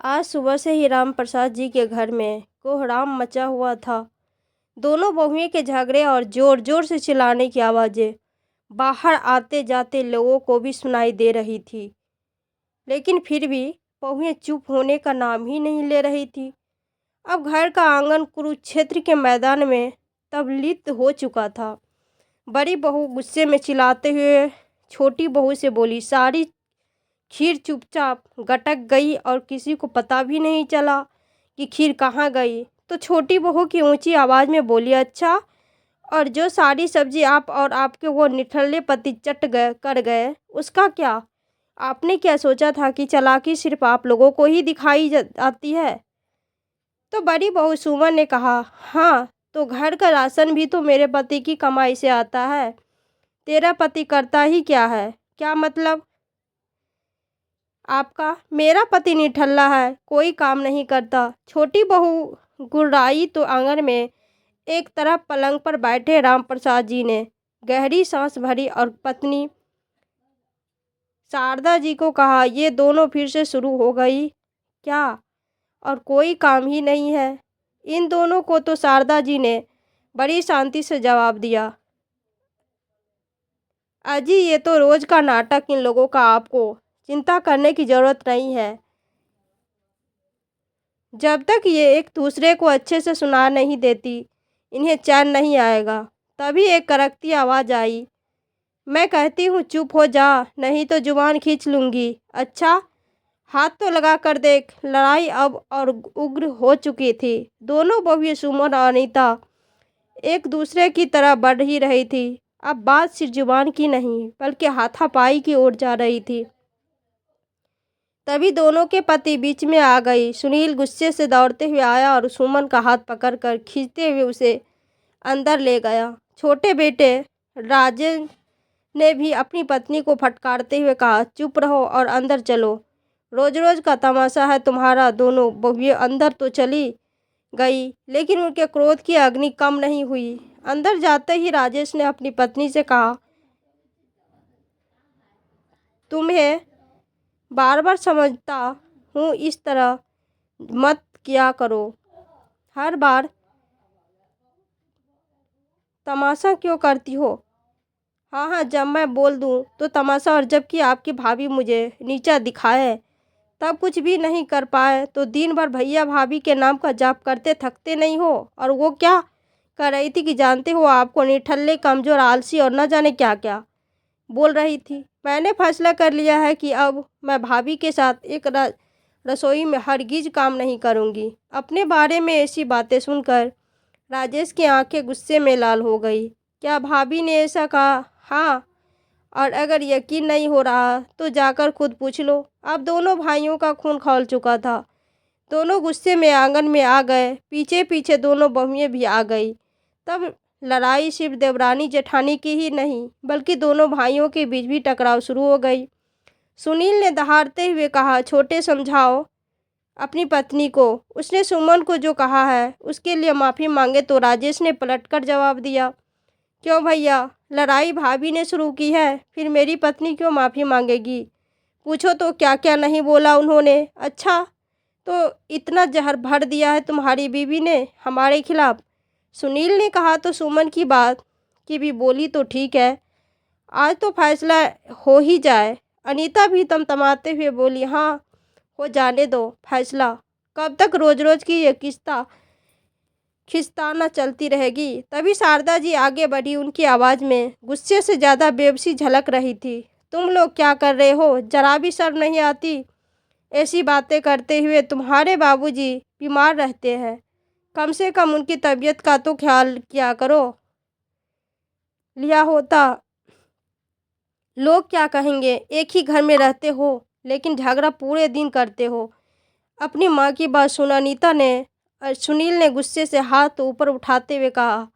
आज सुबह से ही राम प्रसाद जी के घर में कोहराम मचा हुआ था। दोनों बहुएं के झगड़े और जोर जोर से चिल्लाने की आवाज़ें बाहर आते जाते लोगों को भी सुनाई दे रही थी। लेकिन फिर भी बहुएं चुप होने का नाम ही नहीं ले रही थी। अब घर का आंगन कुरुक्षेत्र के मैदान में तबलीत हो चुका था। बड़ी बहू गुस्से में चिल्लाते हुए छोटी बहू से बोली, सारी खीर चुपचाप गटक गई और किसी को पता भी नहीं चला कि खीर कहाँ गई। तो छोटी बहू की ऊंची आवाज़ में बोली, अच्छा, और जो सारी सब्जी आप और आपके वो निठल्ले पति चट गए कर गए उसका क्या? आपने क्या सोचा था कि चालाकी सिर्फ आप लोगों को ही दिखाई जाती है? तो बड़ी बहू सुमन ने कहा, हाँ, तो घर का राशन भी तो मेरे पति की कमाई से आता है। तेरा पति करता ही क्या है? क्या मतलब आपका? मेरा पति निठल्ला है, कोई काम नहीं करता। छोटी बहू गुर्राई तो आंगन में एक तरफ पलंग पर बैठे राम प्रसाद जी ने गहरी सांस भरी और पत्नी शारदा जी को कहा, ये दोनों फिर से शुरू हो गई क्या? और कोई काम ही नहीं है इन दोनों को? तो शारदा जी ने बड़ी शांति से जवाब दिया, अजी ये तो रोज का नाटक इन लोगों का, आपको चिंता करने की जरूरत नहीं है। जब तक ये एक दूसरे को अच्छे से सुना नहीं देती इन्हें चैन नहीं आएगा। तभी एक करकती आवाज़ आई, मैं कहती हूँ चुप हो जा, नहीं तो जुबान खींच लूँगी। अच्छा, हाथ तो लगा कर देख। लड़ाई अब और उग्र हो चुकी थी। दोनों बहुएं सुमन और अनीता एक दूसरे की तरह बढ़ ही रही थी। अब बात सिर्फ जुबान की नहीं बल्कि हाथापाई की ओर जा रही थी। तभी दोनों के पति बीच में आ गई। सुनील गुस्से से दौड़ते हुए आया और सुमन का हाथ पकड़कर खींचते हुए उसे अंदर ले गया। छोटे बेटे राजेश ने भी अपनी पत्नी को फटकारते हुए कहा, चुप रहो और अंदर चलो, रोज रोज का तमाशा है तुम्हारा। दोनों बहुएं अंदर तो चली गई लेकिन उनके क्रोध की अग्नि कम नहीं हुई। अंदर जाते ही राजेश ने अपनी पत्नी से कहा, तुम्हें बार बार समझता हूँ इस तरह मत किया करो। हर बार तमाशा क्यों करती हो? हाँ हाँ, जब मैं बोल दूँ तो तमाशा, और जबकि आपकी भाभी मुझे नीचा दिखाए तब कुछ भी नहीं कर पाए तो दिन भर भैया भाभी के नाम का जाप करते थकते नहीं हो? और वो क्या कर रही थी कि जानते हो, आपको निठल्ले, कमज़ोर, आलसी और न जाने क्या क्या बोल रही थी। मैंने फैसला कर लिया है कि अब मैं भाभी के साथ एक रसोई में हरगिज काम नहीं करूँगी। अपने बारे में ऐसी बातें सुनकर राजेश की आंखें गुस्से में लाल हो गई। क्या भाभी ने ऐसा कहा? हाँ, और अगर यकीन नहीं हो रहा तो जाकर खुद पूछ लो। अब दोनों भाइयों का खून खौल चुका था। दोनों गुस्से में आंगन में आ गए। पीछे पीछे दोनों बहुएं भी आ गई। तब लड़ाई सिर्फ देवरानी जेठानी की ही नहीं बल्कि दोनों भाइयों के बीच भी टकराव शुरू हो गई। सुनील ने दहाड़ते हुए कहा, छोटे, समझाओ अपनी पत्नी को। उसने सुमन को जो कहा है उसके लिए माफ़ी मांगे। तो राजेश ने पलटकर जवाब दिया, क्यों भैया, लड़ाई भाभी ने शुरू की है, फिर मेरी पत्नी क्यों माफ़ी मांगेगी? पूछो तो क्या क्या नहीं बोला उन्होंने। अच्छा, तो इतना जहर भर दिया है तुम्हारी बीवी ने हमारे खिलाफ? सुनील ने कहा, तो सुमन की बात की भी बोली तो ठीक है, आज तो फैसला हो ही जाए। अनीता भी तमतमाते हुए बोली, हाँ, हो जाने दो फैसला। कब तक रोज रोज की ये किस्ता खिस्ताना चलती रहेगी? तभी शारदा जी आगे बढ़ी। उनकी आवाज़ में गुस्से से ज़्यादा बेबसी झलक रही थी। तुम लोग क्या कर रहे हो? जरा भी शर्म नहीं आती ऐसी बातें करते हुए? तुम्हारे बाबूजी बीमार रहते हैं, कम से कम उनकी तबीयत का तो ख्याल किया करो लिया होता। लोग क्या कहेंगे? एक ही घर में रहते हो लेकिन झगड़ा पूरे दिन करते हो। अपनी माँ की बात सुन अनीता ने सुनील ने गुस्से से हाथ ऊपर उठाते हुए कहा,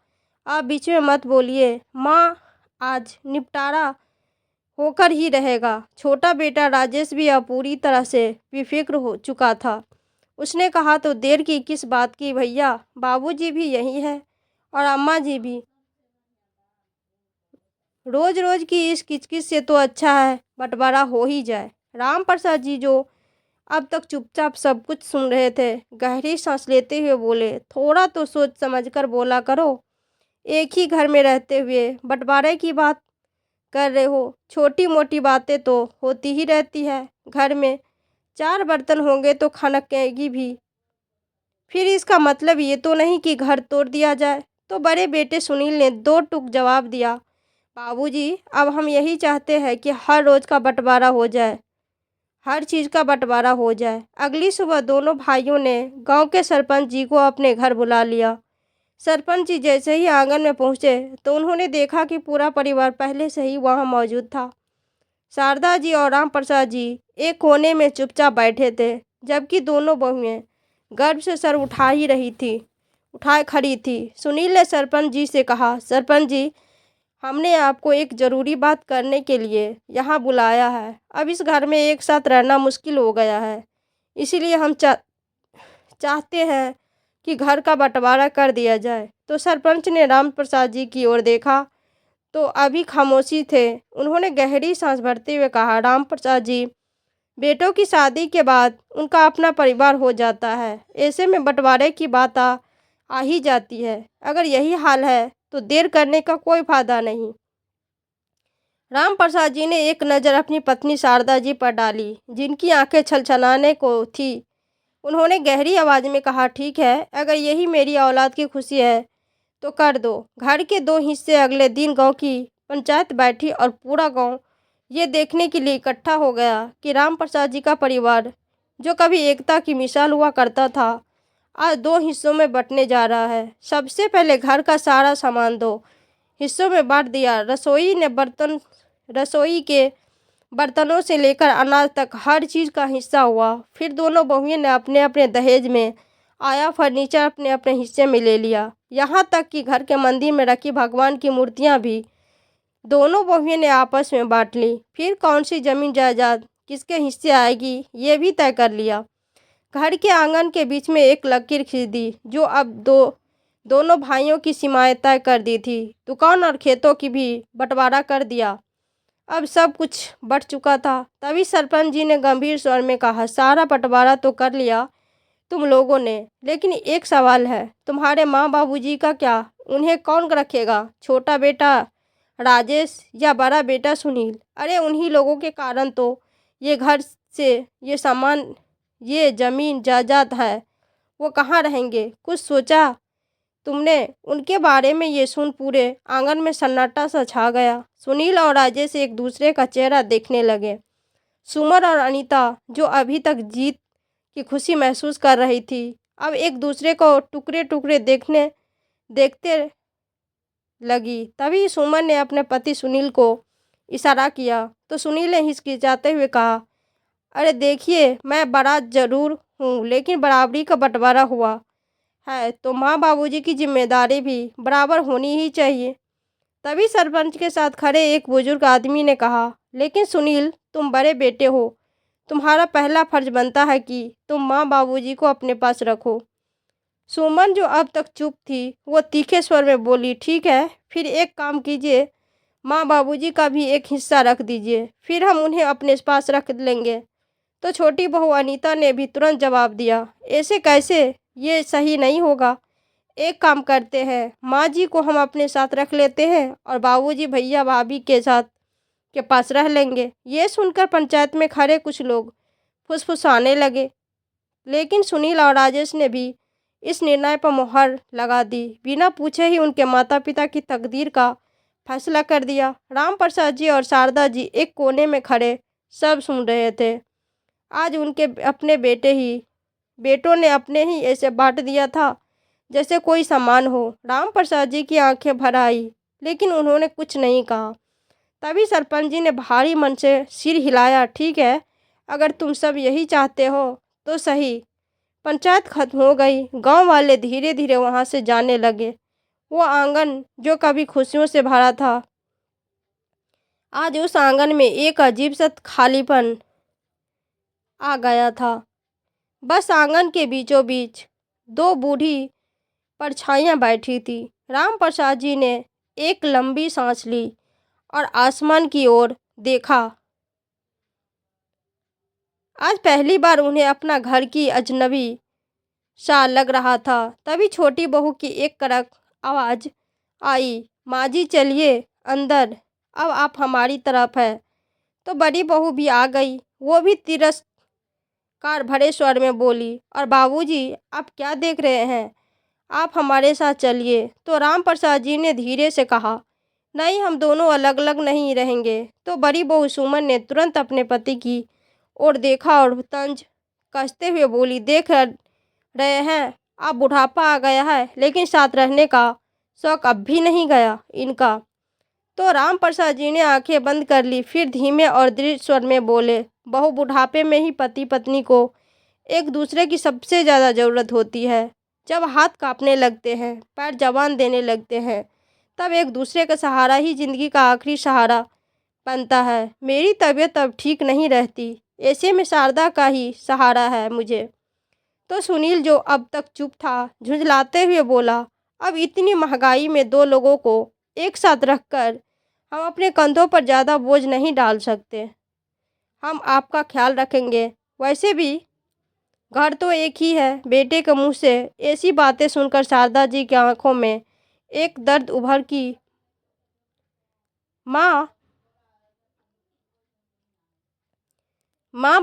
आप बीच में मत बोलिए माँ, आज निपटारा होकर ही रहेगा। छोटा बेटा राजेश भी अब पूरी तरह से बेफिक्र हो चुका था। उसने कहा, तो देर की किस बात की भैया, बाबूजी भी यही है और अम्मा जी भी। रोज रोज की इस किचकिच से तो अच्छा है बंटवारा हो ही जाए। राम प्रसाद जी जो अब तक चुपचाप सब कुछ सुन रहे थे। गहरी सांस लेते हुए बोले, थोड़ा तो सोच समझकर बोला करो। एक ही घर में रहते हुए बंटवारे की बात कर रहे हो। छोटी मोटी बातें तो होती ही रहती है। घर में 4 बर्तन होंगे तो खनकेगी भी। फिर इसका मतलब ये तो नहीं कि घर तोड़ दिया जाए। तो बड़े बेटे सुनील ने 2 टूक जवाब दिया, बाबूजी, अब हम यही चाहते हैं कि हर रोज का बंटवारा हो जाए, हर चीज़ का बंटवारा हो जाए। अगली सुबह दोनों भाइयों ने गांव के सरपंच जी को अपने घर बुला लिया। सरपंच जी जैसे ही आंगन में पहुंचे तो उन्होंने देखा कि पूरा परिवार पहले से ही वहां मौजूद था। शारदा जी और राम प्रसाद जी एक कोने में चुपचाप बैठे थे, जबकि दोनों बहुएं गर्व से सर उठाए खड़ी थी। सुनील ने सरपंच जी से कहा, सरपंच जी, हमने आपको एक ज़रूरी बात करने के लिए यहाँ बुलाया है। अब इस घर में एक साथ रहना मुश्किल हो गया है, इसीलिए हम चाहते हैं कि घर का बंटवारा कर दिया जाए। तो सरपंच ने राम प्रसाद जी की ओर देखा तो अभी खामोशी थे। उन्होंने गहरी सांस भरते हुए कहा, राम प्रसाद जी, बेटों की शादी के बाद उनका अपना परिवार हो जाता है, ऐसे में बंटवारे की बात आ ही जाती है। अगर यही हाल है तो देर करने का कोई फायदा नहीं। राम प्रसाद जी ने एक नज़र अपनी पत्नी शारदा जी पर डाली, जिनकी आंखें छलछलाने को थी। उन्होंने गहरी आवाज़ में कहा, ठीक है, अगर यही मेरी औलाद की खुशी है तो कर दो। घर के 2 हिस्से। अगले दिन गांव की पंचायत बैठी और पूरा गांव ये देखने के लिए इकट्ठा हो गया कि राम प्रसाद जी का परिवार, जो कभी एकता की मिसाल हुआ करता था, आज 2 हिस्सों में बंटने जा रहा है। सबसे पहले घर का सारा सामान 2 हिस्सों में बांट दिया। रसोई के बर्तनों से लेकर अनाज तक हर चीज़ का हिस्सा हुआ। फिर दोनों बहुएं ने अपने अपने दहेज में आया फर्नीचर अपने अपने हिस्से में ले लिया। यहाँ तक कि घर के मंदिर में रखी भगवान की मूर्तियाँ भी दोनों बहुएं ने आपस में बांट ली। फिर कौन सी जमीन जायदाद किसके हिस्से आएगी ये भी तय कर लिया। घर के आंगन के बीच में एक लकीर खींच दी, जो अब दोनों भाइयों की सीमाएं तय कर दी थी। दुकान और खेतों की भी बंटवारा कर दिया। अब सब कुछ बट चुका था। तभी सरपंच जी ने गंभीर स्वर में कहा, सारा बंटवारा तो कर लिया तुम लोगों ने, लेकिन एक सवाल है, तुम्हारे माँ बाबूजी का क्या? उन्हें कौन रखेगा? छोटा बेटा राजेश या बड़ा बेटा सुनील? अरे उन्हीं लोगों के कारण तो ये घर से ये सामान, ये ज़मीन जायदाद है। वो कहाँ रहेंगे? कुछ सोचा तुमने उनके बारे में? ये सुन पूरे आंगन में सन्नाटा सा छा गया। सुनील और राजेश एक दूसरे का चेहरा देखने लगे। सुमन और अनीता, जो अभी तक जीत की खुशी महसूस कर रही थी, अब एक दूसरे को टुकड़े टुकड़े देखते लगी। तभी सुमन ने अपने पति सुनील को इशारा किया तो सुनील ने हिचकिचाते हुए कहा, अरे देखिए, मैं बड़ा जरूर हूँ, लेकिन बराबरी का बंटवारा हुआ है तो माँ बाबूजी की जिम्मेदारी भी बराबर होनी ही चाहिए। तभी सरपंच के साथ खड़े एक बुजुर्ग आदमी ने कहा, लेकिन सुनील, तुम बड़े बेटे हो, तुम्हारा पहला फर्ज बनता है कि तुम माँ बाबूजी को अपने पास रखो। सुमन, जो अब तक चुप थी, वो तीखे स्वर में बोली, ठीक है, फिर एक काम कीजिए, माँ बाबूजी का भी एक हिस्सा रख दीजिए, फिर हम उन्हें अपने पास रख लेंगे। तो छोटी बहू अनीता ने भी तुरंत जवाब दिया, ऐसे कैसे? ये सही नहीं होगा। एक काम करते हैं, माँ जी को हम अपने साथ रख लेते हैं और बाबूजी भैया भाभी के पास रह लेंगे। ये सुनकर पंचायत में खड़े कुछ लोग फुसफुसाने लगे, लेकिन सुनील और राजेश ने भी इस निर्णय पर मुहर लगा दी। बिना पूछे ही उनके माता पिता की तकदीर का फैसला कर दिया। राम प्रसाद जी और शारदा जी एक कोने में खड़े सब सुन रहे थे। आज उनके अपने बेटों ने अपने ही ऐसे बांट दिया था जैसे कोई सामान हो। राम प्रसाद जी की आंखें भर आई, लेकिन उन्होंने कुछ नहीं कहा। तभी सरपंच जी ने भारी मन से सिर हिलाया, ठीक है, अगर तुम सब यही चाहते हो तो सही। पंचायत खत्म हो गई। गांव वाले धीरे धीरे वहां से जाने लगे। वो आंगन जो कभी खुशियों से भरा था, आज उस आंगन में एक अजीब सा खालीपन आ गया था। बस आंगन के बीचों बीच 2 बूढ़ी परछाइयां बैठी थी। राम प्रसाद जी ने एक लंबी सांस ली और आसमान की ओर देखा। आज पहली बार उन्हें अपना घर की अजनबी सा लग रहा था। तभी छोटी बहू की एक कड़क आवाज़ आई, माँ जी चलिए अंदर, अब आप हमारी तरफ है। तो बड़ी बहू भी आ गई। वो भी तिरस्कार भरे स्वर में बोली, और बाबूजी आप क्या देख रहे हैं, आप हमारे साथ चलिए। तो राम प्रसाद जी ने धीरे से कहा, नहीं हम दोनों अलग अलग नहीं रहेंगे। तो बड़ी बहू सुमन ने तुरंत अपने पति की ओर देखा और तंज कसते हुए बोली, देख रहे हैं आप, बुढ़ापा आ गया है लेकिन साथ रहने का शौक अब भी नहीं गया इनका। तो राम प्रसाद जी ने आंखें बंद कर ली, फिर धीमे और दृढ़ स्वर में बोले, बहू बुढ़ापे में ही पति पत्नी को एक दूसरे की सबसे ज़्यादा ज़रूरत होती है। जब हाथ कांपने लगते हैं, पैर जवान देने लगते हैं, तब एक दूसरे का सहारा ही ज़िंदगी का आखिरी सहारा बनता है। मेरी तबीयत अब ठीक नहीं रहती, ऐसे में शारदा का ही सहारा है मुझे। तो सुनील जो अब तक चुप था, झुंझलाते हुए बोला, अब इतनी महंगाई में दो लोगों को एक साथ रखकर हम अपने कंधों पर ज़्यादा बोझ नहीं डाल सकते। हम आपका ख्याल रखेंगे, वैसे भी घर तो एक ही है। बेटे के मुंह से ऐसी बातें सुनकर शारदा जी की आंखों में एक दर्द उभर की। माँ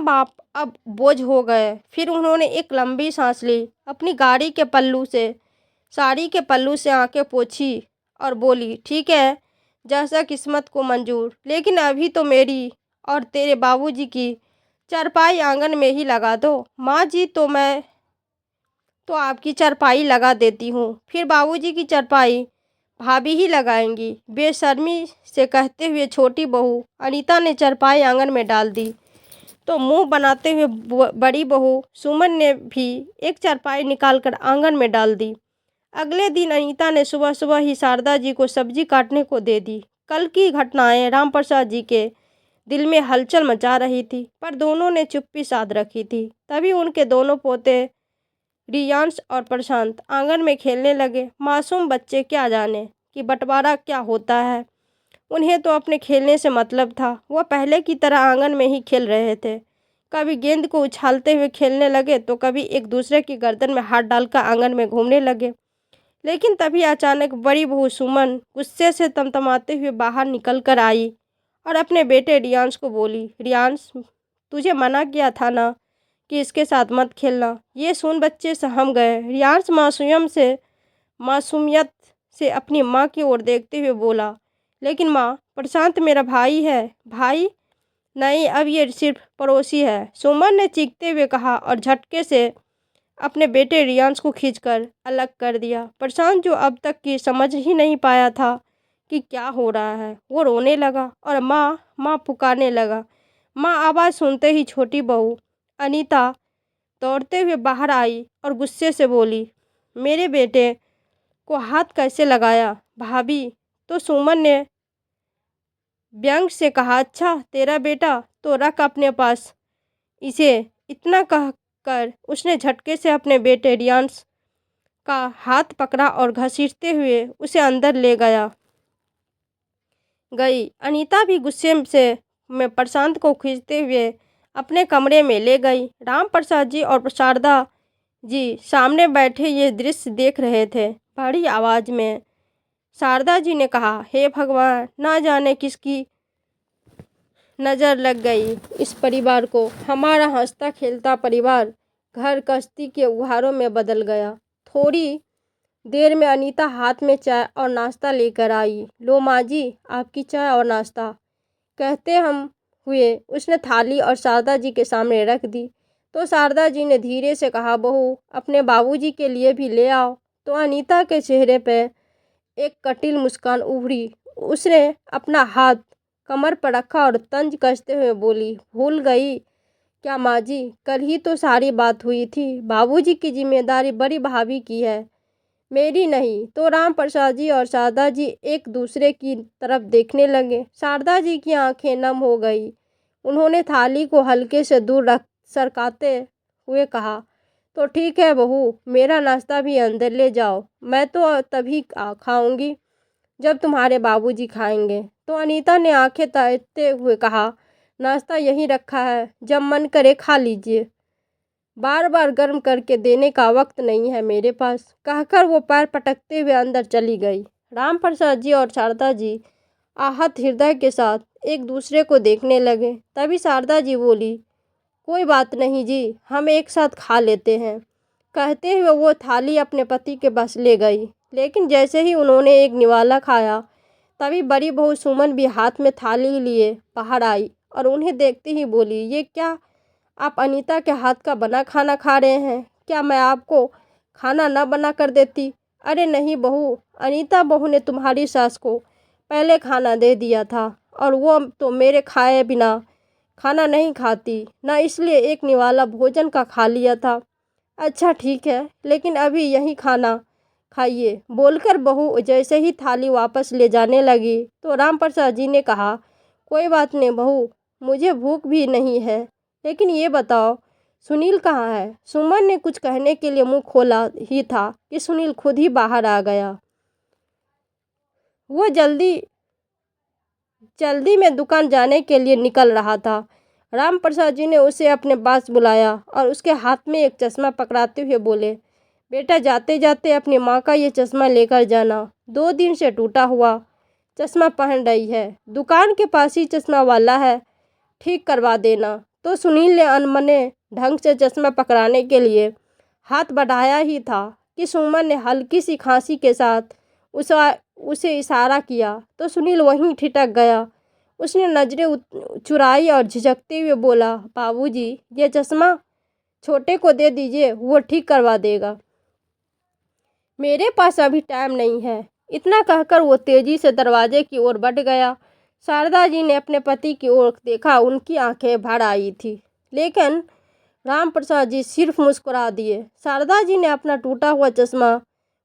बाप अब बोझ हो गए। फिर उन्होंने एक लंबी सांस ली, अपनी गाड़ी के पल्लू से साड़ी के पल्लू से आंखें पोंछी और बोली, ठीक है जैसा किस्मत को मंजूर, लेकिन अभी तो मेरी और तेरे बाबूजी की चारपाई आंगन में ही लगा दो। माँ जी तो मैं तो आपकी चारपाई लगा देती हूँ, फिर बाबूजी की चारपाई भाभी ही लगाएंगी। बेशर्मी से कहते हुए छोटी बहू अनीता ने चारपाई आंगन में डाल दी। तो मुंह बनाते हुए बड़ी बहू सुमन ने भी एक चारपाई निकालकर आंगन में डाल दी। अगले दिन अनीता ने सुबह सुबह ही शारदा जी को सब्जी काटने को दे दी। कल की घटनाएं रामप्रसाद जी के दिल में हलचल मचा रही थी, पर दोनों ने चुप्पी साध रखी थी। तभी उनके दोनों पोते रियांश और प्रशांत आंगन में खेलने लगे। मासूम बच्चे क्या जाने कि बंटवारा क्या होता है, उन्हें तो अपने खेलने से मतलब था। वह पहले की तरह आंगन में ही खेल रहे थे। कभी गेंद को उछालते हुए खेलने लगे तो कभी एक दूसरे की गर्दन में हाथ डालकर आंगन में घूमने लगे। लेकिन तभी अचानक बड़ी बहू सुमन गुस्से से तमतमाते हुए बाहर निकल कर आई और अपने बेटे रियांश को बोली, रियांश तुझे मना किया था ना कि इसके साथ मत खेलना। ये सुन बच्चे सहम गए। रियांश मासूमियत से अपनी माँ की ओर देखते हुए बोला, लेकिन माँ प्रशांत मेरा भाई है। भाई नहीं, अब ये सिर्फ पड़ोसी है, सुमन ने चीखते हुए कहा और झटके से अपने बेटे रियांश को खींचकर अलग कर दिया। प्रशांत जो अब तक की समझ ही नहीं पाया था कि क्या हो रहा है, वो रोने लगा और माँ माँ पुकारने लगा। माँ आवाज़ सुनते ही छोटी बहू अनीता दौड़ते हुए बाहर आई और गुस्से से बोली, मेरे बेटे को हाथ कैसे लगाया भाभी। तो सुमन ने व्यंग से कहा, अच्छा तेरा बेटा, तो रख अपने पास इसे। इतना कहकर उसने झटके से अपने बेटे रियांश का हाथ पकड़ा और घसीटते हुए उसे अंदर ले गई। अनीता भी गुस्से से में प्रशांत को खींचते हुए अपने कमरे में ले गई। राम प्रसाद जी और शारदा जी सामने बैठे ये दृश्य देख रहे थे। बड़ी आवाज़ में शारदा जी ने कहा, हे भगवान, ना जाने किसकी नज़र लग गई इस परिवार को। हमारा हंसता खेलता परिवार घर कश्ती के उघारों में बदल गया। थोड़ी देर में अनीता हाथ में चाय और नाश्ता लेकर आई। लो माँ जी, आपकी चाय और नाश्ता, कहते हम हुए उसने थाली और शारदा जी के सामने रख दी। तो शारदा जी ने धीरे से कहा, बहू अपने बाबूजी के लिए भी ले आओ। तो अनीता के चेहरे पर एक कटिल मुस्कान उभरी। उसने अपना हाथ कमर पर रखा और तंज कसते हुए बोली, भूल गई क्या माँ जी, कल ही तो सारी बात हुई थी। बाबूजी की जिम्मेदारी बड़ी भाभी की है, मेरी नहीं। तो राम प्रसाद जी और शारदा जी एक दूसरे की तरफ देखने लगे। शारदा जी की आंखें नम हो गई। उन्होंने थाली को हल्के से दूर रख सरकाते हुए कहा, तो ठीक है बहू, मेरा नाश्ता भी अंदर ले जाओ। मैं तो तभी खाऊंगी जब तुम्हारे बाबूजी खाएंगे। तो अनीता ने आंखें ताकते हुए कहा, नाश्ता यहीं रखा है, जब मन करे खा लीजिए। बार बार गर्म करके देने का वक्त नहीं है मेरे पास, कहकर वो पैर पटकते हुए अंदर चली गई। राम प्रसाद जी और शारदा जी आहत हृदय के साथ एक दूसरे को देखने लगे। तभी शारदा जी बोली, कोई बात नहीं जी, हम एक साथ खा लेते हैं। कहते हुए वो थाली अपने पति के पास ले गई। लेकिन जैसे ही उन्होंने एक निवाला खाया, तभी बड़ी बहू सुमन भी हाथ में थाली लिए बाहर आई और उन्हें देखते ही बोली, ये क्या आप अनीता के हाथ का बना खाना खा रहे हैं? क्या मैं आपको खाना न बना कर देती? अरे नहीं बहू, अनीता बहू ने तुम्हारी सास को पहले खाना दे दिया था और वो तो मेरे खाए बिना खाना नहीं खाती ना, इसलिए एक निवाला भोजन का खा लिया था। अच्छा ठीक है, लेकिन अभी यही खाना खाइए। बोलकर बहू जैसे ही थाली वापस ले जाने लगी तो राम प्रसाद जी ने कहा, कोई बात नहीं बहू, मुझे भूख भी नहीं है, लेकिन ये बताओ सुनील कहाँ है? सुमन ने कुछ कहने के लिए मुंह खोला ही था कि सुनील खुद ही बाहर आ गया। वो जल्दी में दुकान जाने के लिए निकल रहा था। राम प्रसाद जी ने उसे अपने पास बुलाया और उसके हाथ में एक चश्मा पकड़ाते हुए बोले, बेटा जाते जाते अपनी माँ का ये चश्मा लेकर जाना, 2 दिन से टूटा हुआ चश्मा पहन रही है, दुकान के पास ही चश्मा वाला है, ठीक करवा देना। तो सुनील ने अनमने ढंग से चश्मा पकड़ाने के लिए हाथ बढ़ाया ही था कि सुमन ने हल्की सी खांसी के साथ उसे इशारा किया तो सुनील वहीं ठिठक गया। उसने नजरें चुराई और झिझकते हुए बोला, बाबूजी ये चश्मा छोटे को दे दीजिए, वो ठीक करवा देगा। मेरे पास अभी टाइम नहीं है। इतना कहकर वो तेजी से दरवाजे की ओर बढ़ गया। शारदा जी ने अपने पति की ओर देखा, उनकी आंखें भर आई थी, लेकिन राम प्रसाद जी सिर्फ मुस्कुरा दिए। शारदा जी ने अपना टूटा हुआ चश्मा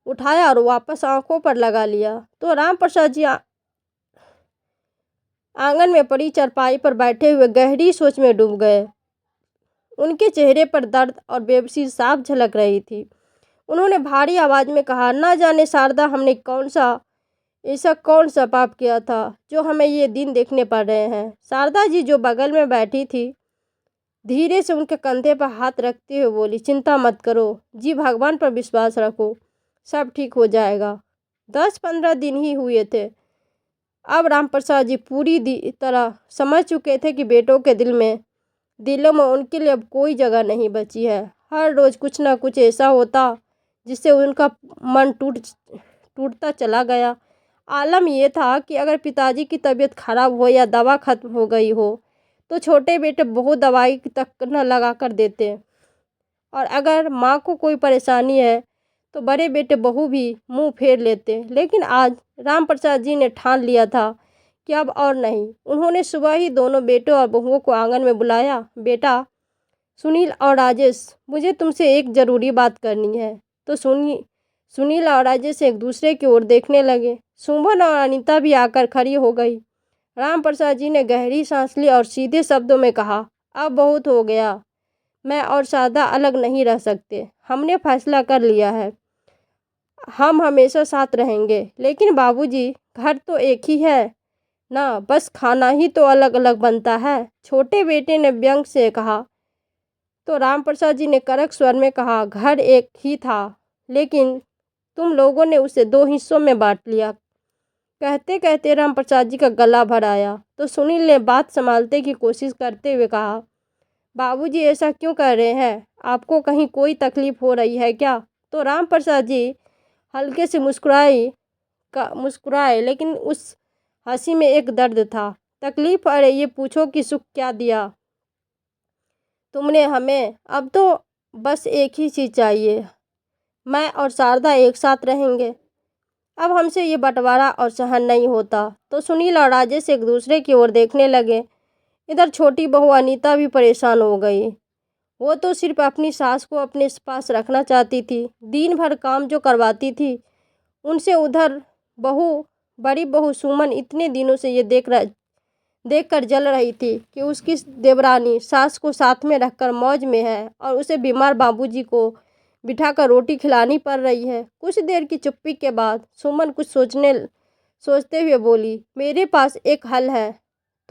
उठाया और वापस आंखों पर लगा लिया तो राम प्रसाद जी आंगन में पड़ी चारपाई पर बैठे हुए गहरी सोच में डूब गए। उनके चेहरे पर दर्द और बेबसी साफ झलक रही थी। उन्होंने भारी आवाज में कहा, ना जाने शारदा, हमने कौन सा पाप किया था जो हमें ये दिन देखने पड़ रहे हैं। शारदा जी जो बगल में बैठी थी धीरे से उनके कंधे पर हाथ रखते हुए बोली, चिंता मत करो जी, भगवान पर विश्वास रखो, सब ठीक हो जाएगा। 10-15 दिन ही हुए थे। अब रामप्रसाद जी पूरी तरह समझ चुके थे कि बेटों के दिलों में उनके लिए अब कोई जगह नहीं बची है। हर रोज़ कुछ ना कुछ ऐसा होता जिससे उनका मन टूटता चला गया। आलम यह था कि अगर पिताजी की तबीयत खराब हो या दवा खत्म हो गई हो तो छोटे बेटे बहुत दवाई तक न लगा कर देते, और अगर माँ को कोई परेशानी है तो बड़े बेटे बहू भी मुंह फेर लेते। लेकिन आज राम प्रसाद जी ने ठान लिया था कि अब और नहीं। उन्होंने सुबह ही दोनों बेटों और बहुओं को आंगन में बुलाया। बेटा सुनील और राजेश, मुझे तुमसे एक ज़रूरी बात करनी है। तो सुनील और राजेश एक दूसरे की ओर देखने लगे। सुमन और अनीता भी आकर खड़ी हो गई। राम प्रसाद जी ने गहरी सांस ली और सीधे शब्दों में कहा, अब बहुत हो गया, मैं और शारदा अलग नहीं रह सकते। हमने फैसला कर लिया है, हम हमेशा साथ रहेंगे। लेकिन बाबूजी, घर तो एक ही है ना, बस खाना ही तो अलग अलग बनता है, छोटे बेटे ने व्यंग से कहा। तो राम प्रसाद जी ने कड़क स्वर में कहा, घर एक ही था, लेकिन तुम लोगों ने उसे 2 हिस्सों में बांट लिया। कहते कहते राम प्रसाद जी का गला भर आया तो सुनील ने बात संभालने की कोशिश करते हुए कहा, बाबूजी ऐसा क्यों कर रहे हैं? आपको कहीं कोई तकलीफ हो रही है क्या? तो राम प्रसाद जी हल्के से मुस्कुराए, लेकिन उस हंसी में एक दर्द था। तकलीफ? अरे ये पूछो कि सुख क्या दिया तुमने हमें। अब तो बस एक ही चीज़ चाहिए, मैं और शारदा एक साथ रहेंगे। अब हमसे ये बंटवारा और सहन नहीं होता। तो सुनील और राजेश एक दूसरे की ओर देखने लगे। इधर छोटी बहू अनीता भी परेशान हो गई। वो तो सिर्फ अपनी सास को अपने पास रखना चाहती थी, दिन भर काम जो करवाती थी उनसे। उधर बड़ी बहू सुमन इतने दिनों से ये देखकर जल रही थी कि उसकी देवरानी सास को साथ में रखकर मौज में है और उसे बीमार बाबूजी को बिठाकर रोटी खिलानी पड़ रही है। कुछ देर की चुप्पी के बाद सुमन कुछ सोचते हुए बोली, मेरे पास एक हल है।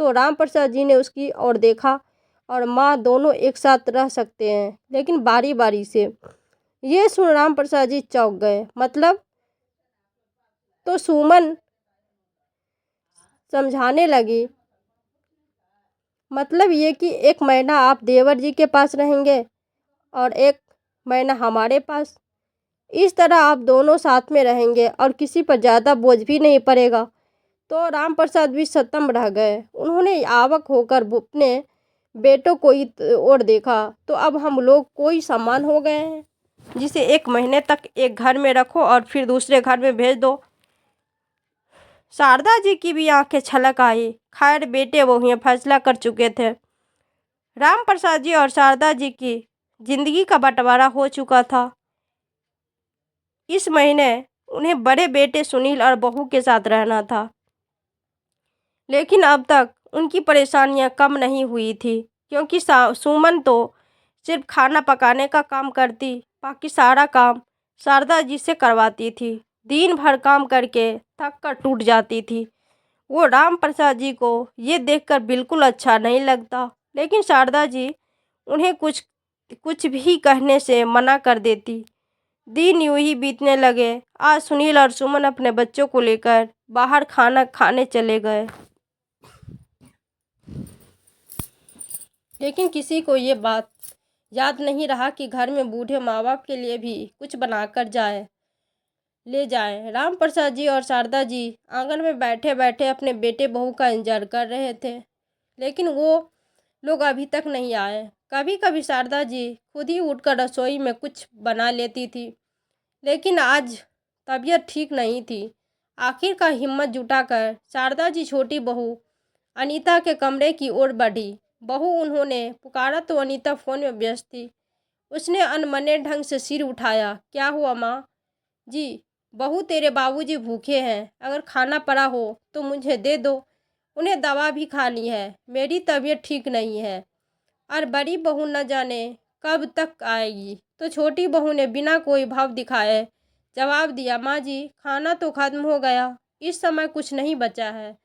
तो राम प्रसाद जी ने उसकी ओर देखा। और माँ दोनों एक साथ रह सकते हैं, लेकिन बारी बारी से। ये सुन राम प्रसाद जी चौंक गए। मतलब? तो सुमन समझाने लगी। मतलब ये कि एक महीना आप देवर जी के पास रहेंगे और एक महीना हमारे पास। इस तरह आप दोनों साथ में रहेंगे और किसी पर ज़्यादा बोझ भी नहीं पड़ेगा। तो राम प्रसाद भी सतम रह गए। उन्होंने आवक होकर अपने बेटों को और देखा। तो अब हम लोग कोई सामान हो गए हैं जिसे एक महीने तक एक घर में रखो और फिर दूसरे घर में भेज दो। शारदा जी की भी आंखें छलक आई। खैर बेटे वो ही फैसला कर चुके थे। राम प्रसाद जी और शारदा जी की जिंदगी का बंटवारा हो चुका था। इस महीने उन्हें बड़े बेटे सुनील और बहू के साथ रहना था। लेकिन अब तक उनकी परेशानियां कम नहीं हुई थी, क्योंकि सुमन तो सिर्फ खाना पकाने का काम करती, बाकी सारा काम शारदा जी से करवाती थी। दिन भर काम करके थक कर टूट जाती थी। वो राम प्रसाद जी को ये देखकर बिल्कुल अच्छा नहीं लगता, लेकिन शारदा जी उन्हें कुछ कुछ भी कहने से मना कर देती। दिन यूं ही बीतने लगे। आज सुनील और सुमन अपने बच्चों को लेकर बाहर खाना खाने चले गए, लेकिन किसी को ये बात याद नहीं रहा कि घर में बूढ़े माँ बाप के लिए भी कुछ बनाकर ले जाएं। राम प्रसाद जी और शारदा जी आंगन में बैठे बैठे अपने बेटे बहू का इंतजार कर रहे थे, लेकिन वो लोग अभी तक नहीं आए। कभी कभी शारदा जी खुद ही उठकर रसोई में कुछ बना लेती थी, लेकिन आज तबीयत ठीक नहीं थी। आखिरकार हिम्मत जुटाकर शारदा जी छोटी बहू अनीता के कमरे की ओर बढ़ी। बहू उन्होंने पुकारा तो अनीता फ़ोन में व्यस्त थी। उसने अनमने ढंग से सिर उठाया। क्या हुआ माँ जी? बहू तेरे बाबूजी भूखे हैं, अगर खाना पड़ा हो तो मुझे दे दो। उन्हें दवा भी खानी है, मेरी तबीयत ठीक नहीं है। और बड़ी बहू न जाने कब तक आएगी। तो छोटी बहू ने बिना कोई भाव दिखाए जवाब दिया, माँ जी खाना तो खत्म हो गया, इस समय कुछ नहीं बचा है।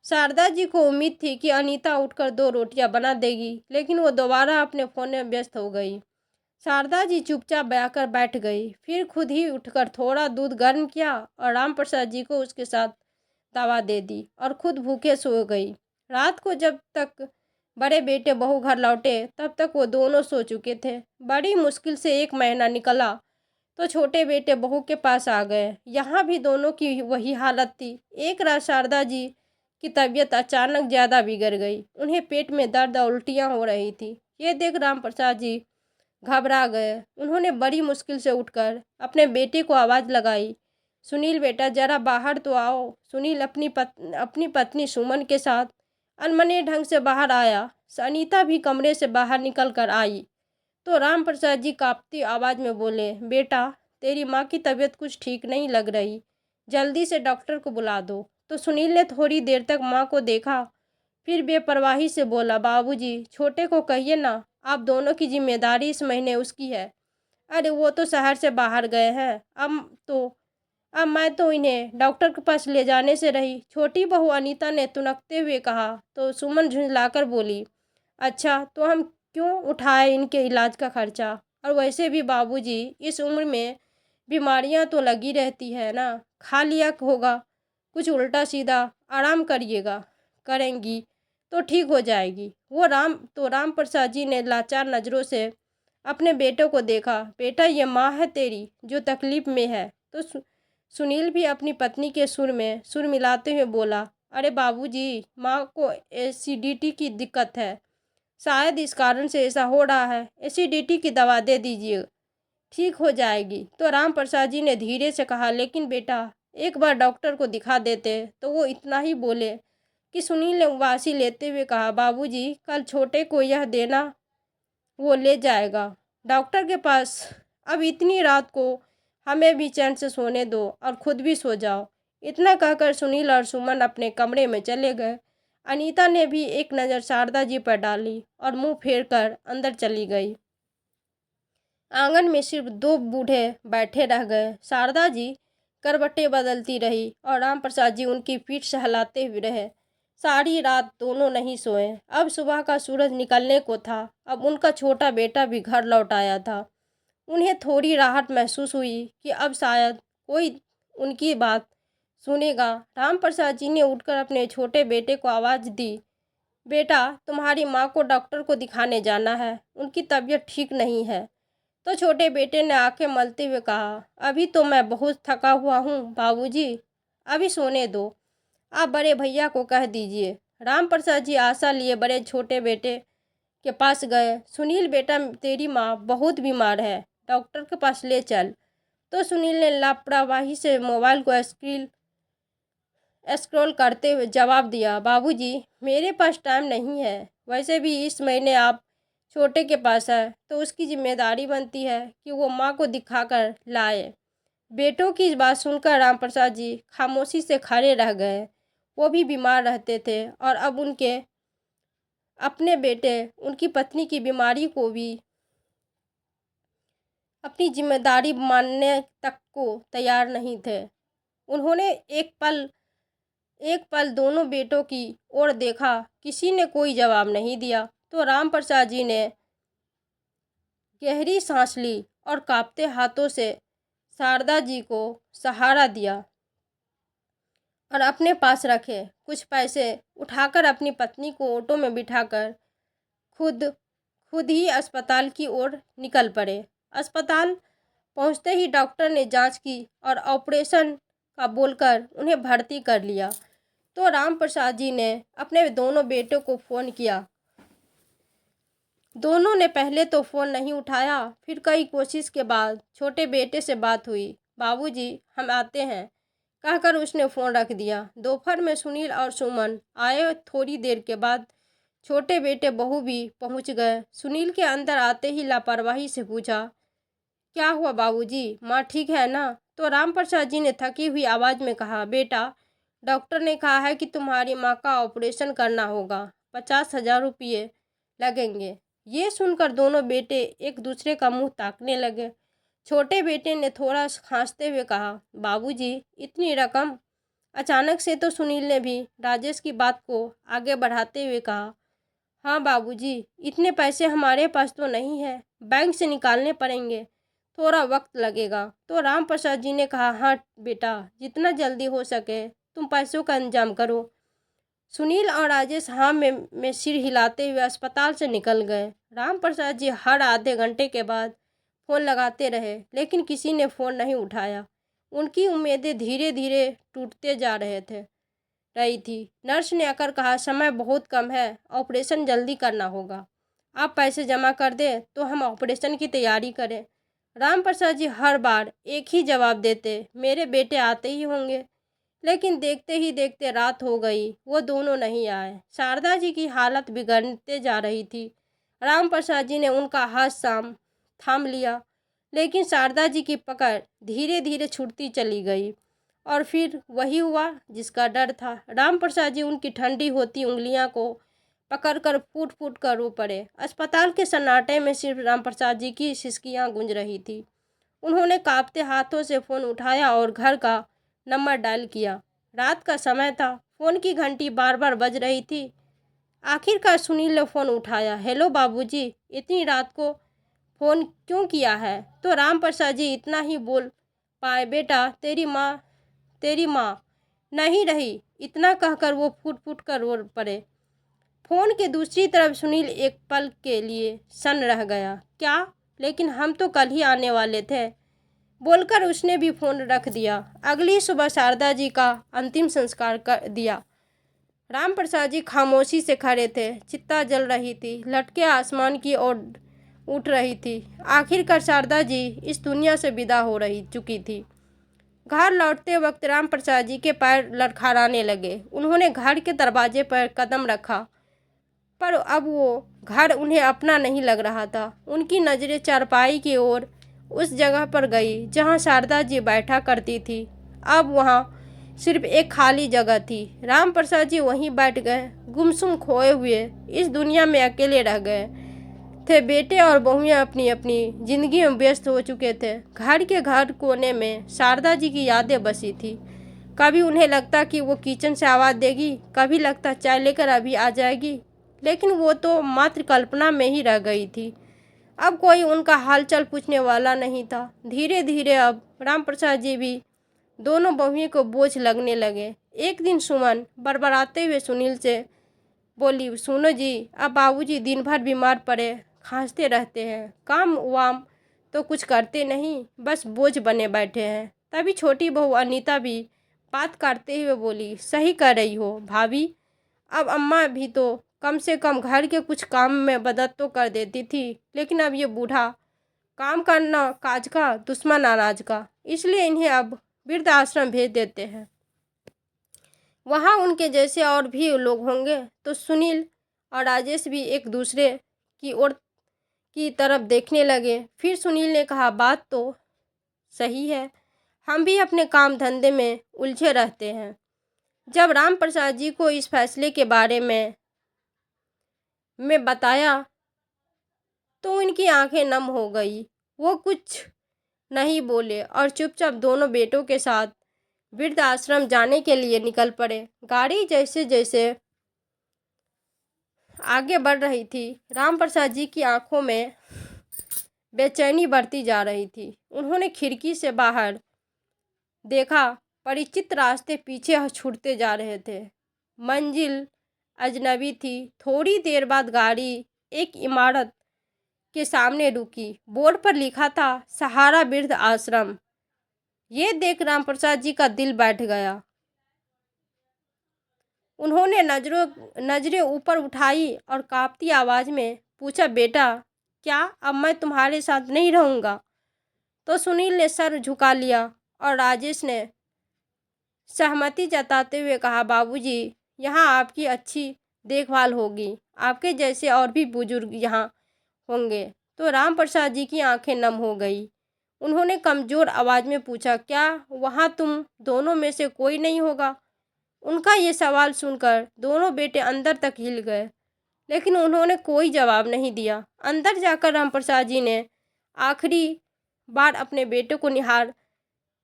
शारदा जी को उम्मीद थी कि अनीता उठकर 2 रोटियां बना देगी, लेकिन वो दोबारा अपने फ़ोन में व्यस्त हो गई। शारदा जी चुपचाप बयाकर बैठ गई, फिर खुद ही उठकर थोड़ा दूध गर्म किया और राम प्रसाद जी को उसके साथ दवा दे दी और खुद भूखे सो गई। रात को जब तक बड़े बेटे बहू घर लौटे, तब तक वो दोनों सो चुके थे। बड़ी मुश्किल से 1 महीना निकला तो छोटे बेटे बहू के पास आ गए। यहाँ भी दोनों की वही हालत थी। एक रात शारदा जी की तबीयत अचानक ज़्यादा बिगड़ गई। उन्हें पेट में दर्द और उल्टियाँ हो रही थी। ये देख राम प्रसाद जी घबरा गए। उन्होंने बड़ी मुश्किल से उठकर अपने बेटे को आवाज़ लगाई, सुनील बेटा ज़रा बाहर तो आओ। सुनील अपनी पत्नी सुमन के साथ अनमने ढंग से बाहर आया। अनीता भी कमरे से बाहर निकल कर आई तो राम प्रसाद जी कांपती आवाज़ में बोले, बेटा तेरी माँ की तबीयत कुछ ठीक नहीं लग रही, जल्दी से डॉक्टर को बुला दो। तो सुनील ने थोड़ी देर तक माँ को देखा, फिर बेपरवाही से बोला, बाबूजी छोटे को कहिए ना, आप दोनों की जिम्मेदारी इस महीने उसकी है। अरे वो तो शहर से बाहर गए हैं, अब मैं तो इन्हें डॉक्टर के पास ले जाने से रही। छोटी बहू अनीता ने तुनकते हुए कहा। तो सुमन झुंझलाकर बोली, अच्छा तो हम क्यों उठाए इनके इलाज का खर्चा, और वैसे भी बाबूजी इस उम्र में बीमारियां तो लगी रहती है ना, खा लिया होगा कुछ उल्टा सीधा, आराम करेंगी तो ठीक हो जाएगी। राम प्रसाद जी ने लाचार नज़रों से अपने बेटों को देखा। बेटा ये माँ है तेरी जो तकलीफ़ में है। तो सुनील भी अपनी पत्नी के सुर मिलाते हुए बोला, अरे बाबूजी माँ को एसिडिटी की दिक्कत है, शायद इस कारण से ऐसा हो रहा है, एसिडिटी की दवा दे दीजिए, ठीक हो जाएगी। तो राम प्रसाद जी ने धीरे से कहा, लेकिन बेटा एक बार डॉक्टर को दिखा देते। तो वो इतना ही बोले कि सुनील ने उबासी लेते हुए कहा, बाबूजी कल छोटे को यह देना, वो ले जाएगा डॉक्टर के पास। अब इतनी रात को हमें भी चैन से सोने दो और खुद भी सो जाओ। इतना कहकर सुनील और सुमन अपने कमरे में चले गए। अनीता ने भी एक नज़र शारदा जी पर डाली और मुंह फेर कर अंदर चली गई। आंगन में सिर्फ 2 बूढ़े बैठे रह गए। शारदा जी करवटें बदलती रही और राम प्रसाद जी उनकी पीठ सहलाते हुए रहे। सारी रात दोनों नहीं सोए। अब सुबह का सूरज निकलने को था। अब उनका छोटा बेटा भी घर लौट आया था। उन्हें थोड़ी राहत महसूस हुई कि अब शायद कोई उनकी बात सुनेगा। रामप्रसाद जी ने उठकर अपने छोटे बेटे को आवाज़ दी, बेटा, तुम्हारी माँ को डॉक्टर को दिखाने जाना है, उनकी तबीयत ठीक नहीं है। तो छोटे बेटे ने आंखें मलते हुए कहा, अभी तो मैं बहुत थका हुआ हूँ बाबूजी, अभी सोने दो, आप बड़े भैया को कह दीजिए। रामप्रसाद जी आशा लिए बड़े छोटे बेटे के पास गए। सुनील बेटा, तेरी माँ बहुत बीमार है, डॉक्टर के पास ले चल। तो सुनील ने लापरवाही से मोबाइल को स्क्रॉल करते हुए जवाब दिया, बाबूजी, मेरे पास टाइम नहीं है, वैसे भी इस महीने आप छोटे के पास है तो उसकी जिम्मेदारी बनती है कि वो माँ को दिखाकर लाए। बेटों की इस बात सुनकर रामप्रसाद जी खामोशी से खड़े रह गए। वो भी बीमार रहते थे और अब उनके अपने बेटे उनकी पत्नी की बीमारी को भी अपनी जिम्मेदारी मानने तक को तैयार नहीं थे। उन्होंने एक पल दोनों बेटों की ओर देखा। किसी ने कोई जवाब नहीं दिया। तो रामप्रसाद जी ने गहरी सांस ली और कांपते हाथों से शारदा जी को सहारा दिया और अपने पास रखे कुछ पैसे उठाकर अपनी पत्नी को ऑटो में बिठाकर खुद ही अस्पताल की ओर निकल पड़े। अस्पताल पहुंचते ही डॉक्टर ने जांच की और ऑपरेशन का बोलकर उन्हें भर्ती कर लिया। तो रामप्रसाद जी ने अपने दोनों बेटों को फ़ोन किया। दोनों ने पहले तो फ़ोन नहीं उठाया, फिर कई कोशिश के बाद छोटे बेटे से बात हुई। बाबूजी, हम आते हैं, कहकर उसने फ़ोन रख दिया। दोपहर में सुनील और सुमन आए। थोड़ी देर के बाद छोटे बेटे बहू भी पहुंच गए। सुनील के अंदर आते ही लापरवाही से पूछा, क्या हुआ बाबूजी, माँ ठीक है ना? तो रामप्रसाद जी ने थकी हुई आवाज़ में कहा, बेटा, डॉक्टर ने कहा है कि तुम्हारी माँ का ऑपरेशन करना होगा, 50,000 रुपये लगेंगे। ये सुनकर दोनों बेटे एक दूसरे का मुंह ताकने लगे। छोटे बेटे ने थोड़ा खांसते हुए कहा, बाबूजी, इतनी रकम? अचानक से तो सुनील ने भी राजेश की बात को आगे बढ़ाते हुए कहा, हाँ बाबूजी, इतने पैसे हमारे पास तो नहीं है, बैंक से निकालने पड़ेंगे, थोड़ा वक्त लगेगा। तो रामप्रसाद जी ने कहा, हाँ बेटा, जितना जल्दी हो सके तुम पैसों का इंतजाम करो। सुनील और राजेश हाँ में सिर हिलाते हुए अस्पताल से निकल गए। रामप्रसाद जी हर आधे घंटे के बाद फ़ोन लगाते रहे, लेकिन किसी ने फ़ोन नहीं उठाया। उनकी उम्मीदें धीरे धीरे टूटते जा रही थी। नर्स ने आकर कहा, समय बहुत कम है, ऑपरेशन जल्दी करना होगा, आप पैसे जमा कर दें तो हम ऑपरेशन की तैयारी करें। रामप्रसाद जी हर बार एक ही जवाब देते, मेरे बेटे आते ही होंगे। लेकिन देखते ही देखते रात हो गई, वो दोनों नहीं आए। शारदा जी की हालत बिगड़ते जा रही थी। रामप्रसाद जी ने उनका हाथ थाम लिया, लेकिन शारदा जी की पकड़ धीरे धीरे छूटती चली गई और फिर वही हुआ जिसका डर था। रामप्रसाद जी उनकी ठंडी होती उंगलियां को पकड़कर फूट फूट कर रो पड़े। अस्पताल के सन्नाटे में सिर्फ रामप्रसाद जी की सिसकियां गूंज रही थी। उन्होंने कांपते हाथों से फ़ोन उठाया और घर का नंबर डायल किया। रात का समय था, फ़ोन की घंटी बार बार बज रही थी। आखिरकार सुनील ने फ़ोन उठाया, हेलो बाबूजी, इतनी रात को फ़ोन क्यों किया है? तो रामप्रसाद जी इतना ही बोल पाए, बेटा, तेरी माँ नहीं रही। इतना कहकर वो फूट फूट कर रो पड़े। फ़ोन के दूसरी तरफ सुनील एक पल के लिए सन्न रह गया। क्या? लेकिन हम तो कल ही आने वाले थे, बोलकर उसने भी फ़ोन रख दिया। अगली सुबह शारदा जी का अंतिम संस्कार कर दिया। रामप्रसाद जी खामोशी से खड़े थे। चिता जल रही थी, लटके आसमान की ओर उठ रही थी। आखिरकार शारदा जी इस दुनिया से विदा हो चुकी थी। घर लौटते वक्त रामप्रसाद जी के पैर लड़खड़ाने लगे। उन्होंने घर के दरवाजे पर कदम रखा, पर अब वो घर उन्हें अपना नहीं लग रहा था। उनकी नज़रें चारपाई की ओर उस जगह पर गई जहां शारदा जी बैठा करती थी। अब वहां सिर्फ एक खाली जगह थी। रामप्रसाद जी वहीं बैठ गए, गुमसुम खोए हुए इस दुनिया में अकेले रह गए थे। बेटे और बहुएं अपनी अपनी जिंदगी में व्यस्त हो चुके थे। घर कोने में शारदा जी की यादें बसी थी। कभी उन्हें लगता कि वो किचन से आवाज़ देगी, कभी लगता चाय लेकर अभी आ जाएगी, लेकिन वो तो मात्र कल्पना में ही रह गई थी। अब कोई उनका हालचाल पूछने वाला नहीं था। धीरे धीरे अब राम प्रसाद जी भी दोनों बहुओं को बोझ लगने लगे। एक दिन सुमन बड़बड़ाते हुए सुनील से बोली, सुनो जी, अब बाबूजी दिन भर बीमार पड़े खांसते रहते हैं, काम वाम तो कुछ करते नहीं, बस बोझ बने बैठे हैं। तभी छोटी बहू अनीता भी बात करते हुए बोली, सही कह रही हो भाभी, अब अम्मा भी तो कम से कम घर के कुछ काम में मदद तो कर देती थी, लेकिन अब ये बूढ़ा काम करना काज का, दुश्मन अनाज का, इसलिए इन्हें अब वृद्ध आश्रम भेज देते हैं। वहाँ उनके जैसे और भी लोग होंगे। तो सुनील और राजेश भी एक दूसरे की ओर की तरफ देखने लगे। फिर सुनील ने कहा, बात तो सही है, हम भी अपने काम धंधे में उलझे रहते हैं। जब राम प्रसाद जी को इस फैसले के बारे में बताया तो उनकी आंखें नम हो गई। वो कुछ नहीं बोले और चुपचाप दोनों बेटों के साथ वृद्ध आश्रम जाने के लिए निकल पड़े। गाड़ी जैसे जैसे आगे बढ़ रही थी, राम प्रसाद जी की आंखों में बेचैनी बढ़ती जा रही थी। उन्होंने खिड़की से बाहर देखा, परिचित रास्ते पीछे छूटते जा रहे थे। मंजिल अजनबी थी। थोड़ी देर बाद गाड़ी एक इमारत के सामने रुकी। बोर्ड पर लिखा था, सहारा वृद्ध आश्रम। ये देख राम प्रसाद जी का दिल बैठ गया। उन्होंने नजरें ऊपर उठाई और कांपती आवाज में पूछा, बेटा, क्या अब मैं तुम्हारे साथ नहीं रहूँगा? तो सुनील ने सर झुका लिया और राजेश ने सहमति जताते हुए कहा, बाबूजी, यहाँ आपकी अच्छी देखभाल होगी, आपके जैसे और भी बुजुर्ग यहाँ होंगे। तो राम प्रसाद जी की आंखें नम हो गई। उन्होंने कमज़ोर आवाज़ में पूछा, क्या वहाँ तुम दोनों में से कोई नहीं होगा? उनका ये सवाल सुनकर दोनों बेटे अंदर तक हिल गए, लेकिन उन्होंने कोई जवाब नहीं दिया। अंदर जाकर राम प्रसाद जी ने आखिरी बार अपने बेटे को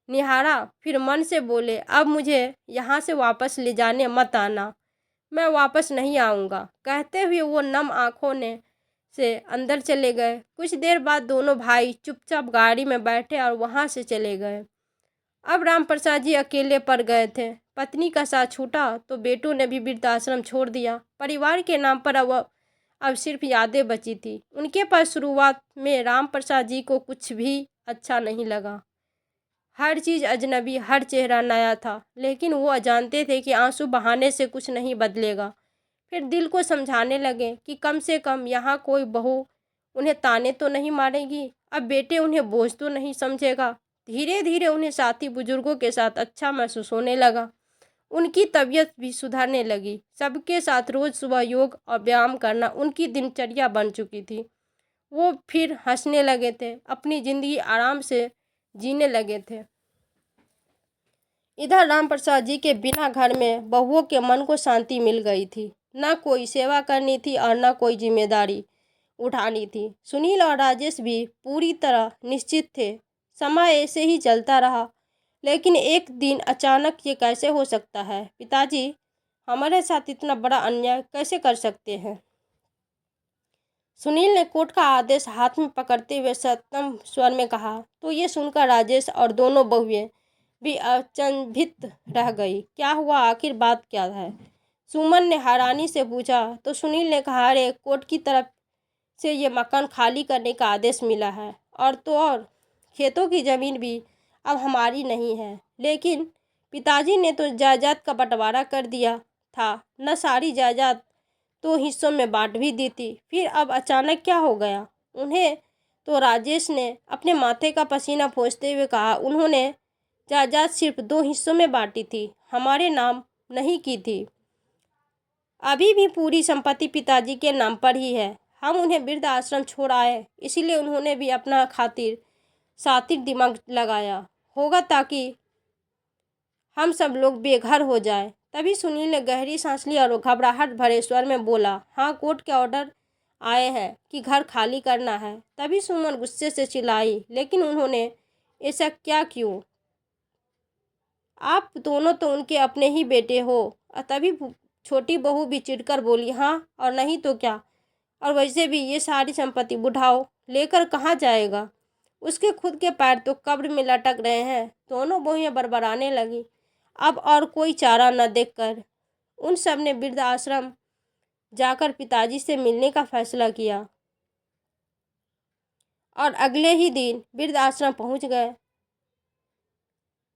निहारा, फिर मन से बोले, अब मुझे यहाँ से वापस ले जाने मत आना, मैं वापस नहीं आऊँगा। कहते हुए वो नम आँखों से अंदर चले गए। कुछ देर बाद दोनों भाई चुपचाप गाड़ी में बैठे और वहाँ से चले गए। अब राम प्रसाद जी अकेले पड़ गए थे। पत्नी का साथ छूटा तो बेटों ने भी वृद्धाश्रम छोड़ दिया। परिवार के नाम पर अब सिर्फ यादें बची थी। उनके पास शुरुआत में राम प्रसाद जी को कुछ भी अच्छा नहीं लगा। हर चीज़ अजनबी, हर चेहरा नया था, लेकिन वो अजानते थे कि आंसू बहाने से कुछ नहीं बदलेगा। फिर दिल को समझाने लगे कि कम से कम यहाँ कोई बहू उन्हें ताने तो नहीं मारेगी, अब बेटे उन्हें बोझ तो नहीं समझेगा। धीरे धीरे उन्हें साथी बुजुर्गों के साथ अच्छा महसूस होने लगा। उनकी तबीयत भी सुधरने लगी। सबके साथ रोज़ सुबह योग और व्यायाम करना उनकी दिनचर्या बन चुकी थी। वो फिर हंसने लगे थे, अपनी ज़िंदगी आराम से जीने लगे थे। इधर राम प्रसाद जी के बिना घर में बहुओं के मन को शांति मिल गई थी। न कोई सेवा करनी थी और न कोई जिम्मेदारी उठानी थी। सुनील और राजेश भी पूरी तरह निश्चित थे। समय ऐसे ही चलता रहा, लेकिन एक दिन अचानक ये कैसे हो सकता है? पिताजी हमारे साथ इतना बड़ा अन्याय कैसे कर सकते हैं? सुनील ने कोर्ट का आदेश हाथ में पकड़ते हुए सत्तम स्वर में कहा। तो ये सुनकर राजेश और दोनों बहुएं भी अचंभित रह गई। क्या हुआ, आखिर बात क्या है? सुमन ने हैरानी से पूछा। तो सुनील ने कहा, अरे, कोर्ट की तरफ से ये मकान खाली करने का आदेश मिला है, और तो और खेतों की ज़मीन भी अब हमारी नहीं है। लेकिन पिताजी ने तो जायदाद का बंटवारा कर दिया था, न सारी जायदाद तो हिस्सों में बांट भी दी थी, फिर अब अचानक क्या हो गया उन्हें? तो राजेश ने अपने माथे का पसीना पोंछते हुए कहा, उन्होंने जायदाद सिर्फ 2 हिस्सों में बांटी थी, हमारे नाम नहीं की थी। अभी भी पूरी संपत्ति पिताजी के नाम पर ही है। हम उन्हें वृद्ध आश्रम छोड़ आए, इसीलिए उन्होंने भी अपना सातिर दिमाग लगाया होगा ताकि हम सब लोग बेघर हो जाए। तभी सुनील ने गहरी सांस ली और घबराहट भरे स्वर में बोला, हाँ, कोर्ट के ऑर्डर आए हैं कि घर खाली करना है। तभी सुमन गुस्से से चिल्लाई, लेकिन उन्होंने ऐसा क्या क्यों? आप दोनों तो उनके अपने ही बेटे हो। तभी छोटी बहू भी चिढ़कर बोली, हाँ और नहीं तो क्या, और वैसे भी ये सारी संपत्ति बुढ़ाओ लेकर कहाँ जाएगा, उसके खुद के पैर तो कब्र में लटक रहे हैं। दोनों बहुएं बड़बड़ाने लगी। अब और कोई चारा न देखकर उन सब ने वृद्धाश्रम जाकर पिताजी से मिलने का फैसला किया और अगले ही दिन वृद्धाश्रम पहुंच गए।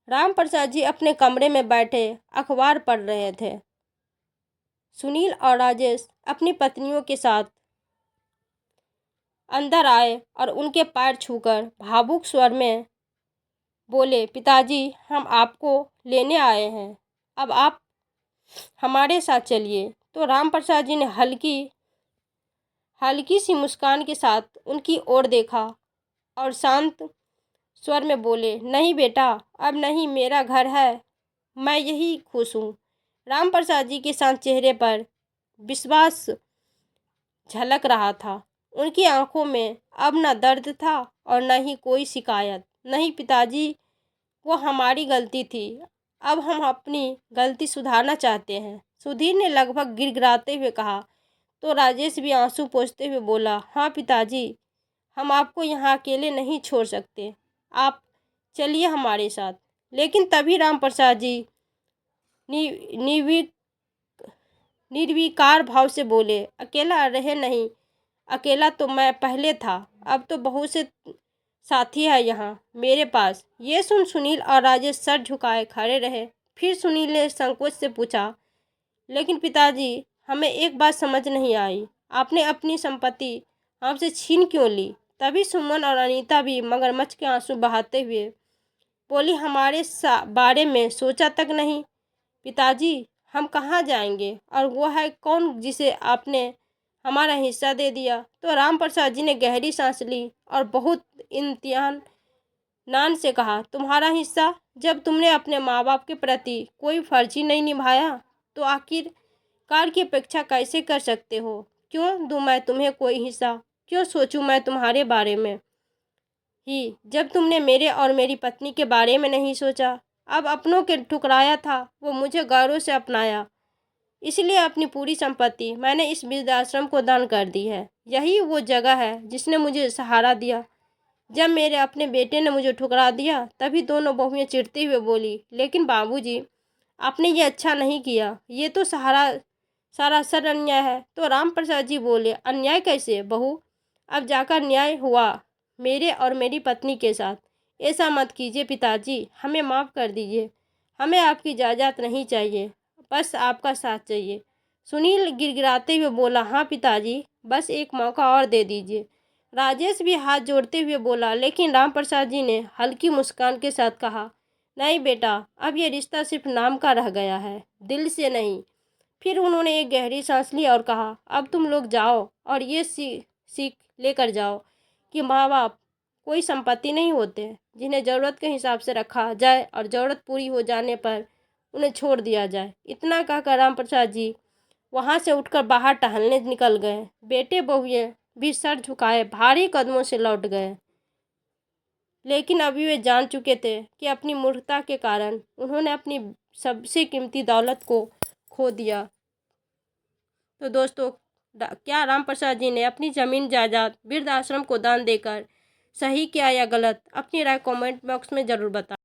राम प्रसाद जी अपने कमरे में बैठे अखबार पढ़ रहे थे। सुनील और राजेश अपनी पत्नियों के साथ अंदर आए और उनके पैर छूकर भावुक स्वर में बोले, पिताजी हम आपको लेने आए हैं, अब आप हमारे साथ चलिए। तो राम प्रसाद जी ने हल्की सी मुस्कान के साथ उनकी ओर देखा और शांत स्वर में बोले, नहीं बेटा, अब नहीं, मेरा घर है, मैं यही खुश हूँ। राम प्रसाद जी के शांत चेहरे पर विश्वास झलक रहा था। उनकी आंखों में अब न दर्द था और न ही कोई शिकायत। नहीं पिताजी, वो हमारी गलती थी, अब हम अपनी गलती सुधारना चाहते हैं, सुधीर ने लगभग गिड़गिड़ाते हुए कहा। तो राजेश भी आंसू पोंछते हुए बोला, हाँ पिताजी, हम आपको यहाँ अकेले नहीं छोड़ सकते, आप चलिए हमारे साथ। लेकिन तभी राम प्रसाद जी निर्विकार भाव से बोले, अकेला रहे नहीं, अकेला तो मैं पहले था, अब तो बहुत से साथी है यहाँ मेरे पास। ये सुन सुनील और राजेश सर झुकाए खड़े रहे। फिर सुनील ने संकोच से पूछा, लेकिन पिताजी, हमें एक बात समझ नहीं आई, आपने अपनी संपत्ति हमसे छीन क्यों ली? तभी सुमन और अनीता भी मगरमच्छ के आंसू बहाते हुए बोली, हमारे बारे में सोचा तक नहीं पिताजी, हम कहाँ जाएंगे, और वो है कौन जिसे आपने हमारा हिस्सा दे दिया? तो राम प्रसाद जी ने गहरी सांस ली और बहुत इत्मीनान से कहा, तुम्हारा हिस्सा? जब तुमने अपने माँ बाप के प्रति कोई फर्ज ही नहीं निभाया तो आखिरकार की अपेक्षा कैसे कर सकते हो? क्यों दूं मैं तुम्हें कोई हिस्सा? क्यों सोचूं मैं तुम्हारे बारे में ही, जब तुमने मेरे और मेरी पत्नी के बारे में नहीं सोचा? अब अपनों के ठुकराया था वो मुझे गौरव से अपनाया, इसलिए अपनी पूरी संपत्ति मैंने इस वृद्धाश्रम को दान कर दी है। यही वो जगह है जिसने मुझे सहारा दिया। जब मेरे अपने बेटे ने मुझे ठुकरा दिया तभी दोनों बहुएं चिढ़ते हुए बोली, लेकिन बाबूजी, आपने ये अच्छा नहीं किया, ये तो सरासर अन्याय है। तो राम प्रसाद जी बोले, अन्याय कैसे बहू? अब जाकर न्याय हुआ मेरे और मेरी पत्नी के साथ। ऐसा मत कीजिए पिताजी, हमें माफ़ कर दीजिए, हमें आपकी जायदाद नहीं चाहिए, बस आपका साथ चाहिए। सुनील गिड़गिड़ाते हुए बोला, हाँ पिताजी, बस एक मौका और दे दीजिए। राजेश भी हाथ जोड़ते हुए बोला, लेकिन राम प्रसाद जी ने हल्की मुस्कान के साथ कहा, नहीं बेटा, अब ये रिश्ता सिर्फ नाम का रह गया है, दिल से नहीं। फिर उन्होंने एक गहरी सांस ली और कहा, अब तुम लोग जाओ और ये सीख लेकर जाओ कि माँ बाप कोई संपत्ति नहीं होते जिन्हें ज़रूरत के हिसाब से रखा जाए और ज़रूरत पूरी हो जाने पर उन्हें छोड़ दिया जाए। इतना कहकर राम प्रसाद जी वहाँ से उठकर बाहर टहलने निकल गए। बेटे बहुएं भी सर झुकाए भारी कदमों से लौट गए, लेकिन अभी वे जान चुके थे कि अपनी मूर्खता के कारण उन्होंने अपनी सबसे कीमती दौलत को खो दिया। तो दोस्तों, क्या राम प्रसाद जी ने अपनी ज़मीन जायदाद वृद्धाश्रम को दान देकर सही किया या गलत? अपनी राय कमेंट बॉक्स में ज़रूर बताएं।